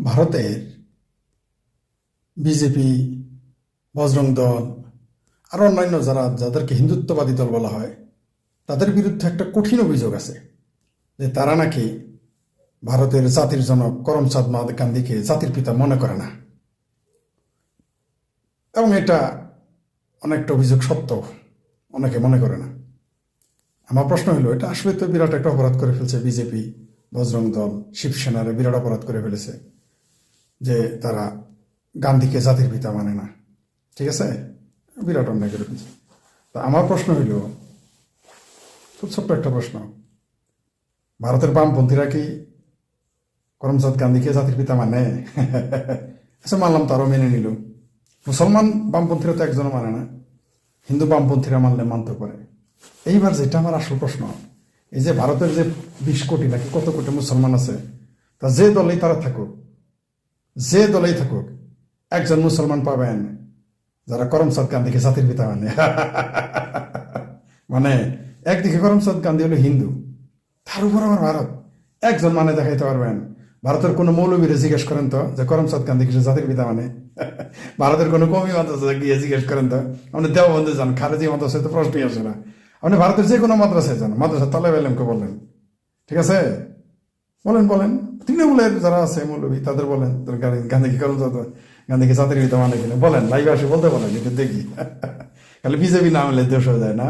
ভারতের বিজেপি, বজরং দল আর অন্যান্য যাদেরকে হিন্দুত্ববাদী দল বলা হয়, তাদের বিরুদ্ধে একটা কঠিন অভিযোগ আছে যে তারা নাকি ভারতের জাতির জনক করমচাঁদ গান্ধীকে জাতির পিতা মনে করে না। এবং এটা অনেকটা অভিযোগ সত্য, অনেকে মনে করে না। আমার প্রশ্ন হলো, এটা আসলে তো বিরাট একটা অপরাধ করে ফেলছে বিজেপি, বজরং দল, শিবসেনারে বিরাট অপরাধ করে ফেলেছে যে তারা গান্ধীকে জাতির পিতা মানে না। ঠিক আছে, বিরাট অন্যায় করে ফেলছে। তা আমার প্রশ্ন হইল, খুব ছোট্ট একটা প্রশ্ন, ভারতের বামপন্থীরা কি করমচাঁদ গান্ধীকে জাতির পিতা মানে? আচ্ছা, মানলাম, তারও মেনে নিল। মুসলমান বামপন্থীরা তো একজনও মানে না, হিন্দু বামপন্থীরা মানলে মানতে পারে। এইবার যেটা আমার আসল প্রশ্ন, এই যে ভারতের যে 20 কোটি নাকি কত কোটি মুসলমান আছে, তা যে দলেই তারা থাকুক, যে দলেই থাকুক, একজন মুসলমান পাবেন যারা করমচাঁদ গান্ধীকে জাতির পিতা মানে। মানে একদিকে করমচাঁদ গান্ধী হলো হিন্দু, তার উপর আবার ভারত একজন মানে দেখাইতে পারবেন? ভারতের কোনো মৌলবীরে জিজ্ঞেস করেন তো যে করমচাঁদ গান্ধী কিছু জাতির পিতা মানে? ভারতের কোনো কমি মাদ্রাসা গিয়ে জিজ্ঞেস করেন তো, আপনি দেওবন্দে যান, খারেজি মাদ্রাসায় তো প্রশ্নই আসে না। আপনি ভারতের যে কোনো মাদ্রাসায় যান, মাদ্রাসা তালেব আলেমকে বললেন, ঠিক আছে, বলেন তৃণমূলের যারা আছে মৌলবী তাদের বলেন গান্ধীকে গান্ধীকে জাতির পিতা মানে কিনা বলেন, লাইভে আসে বলতে বলেন, এটা দেখি। খালি বিজেপি না হলে দেশ হয়ে যায় না।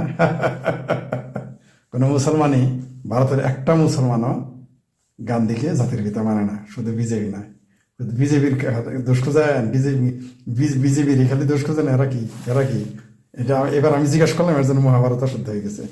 কোনো মুসলমানই, ভারতের একটা মুসলমানও গান্ধীকে জাতির পিতা মানে না। শুধু বিজেপি নয়, শুধু বিজেপির দোষ খোঁজেন, বিজেপির খালি দোষ খোঁজেন। এরা কি এটা এবার আমি জিজ্ঞাসা করলাম, এর জন্য মহাভারত শুদ্ধ হয়ে গেছে।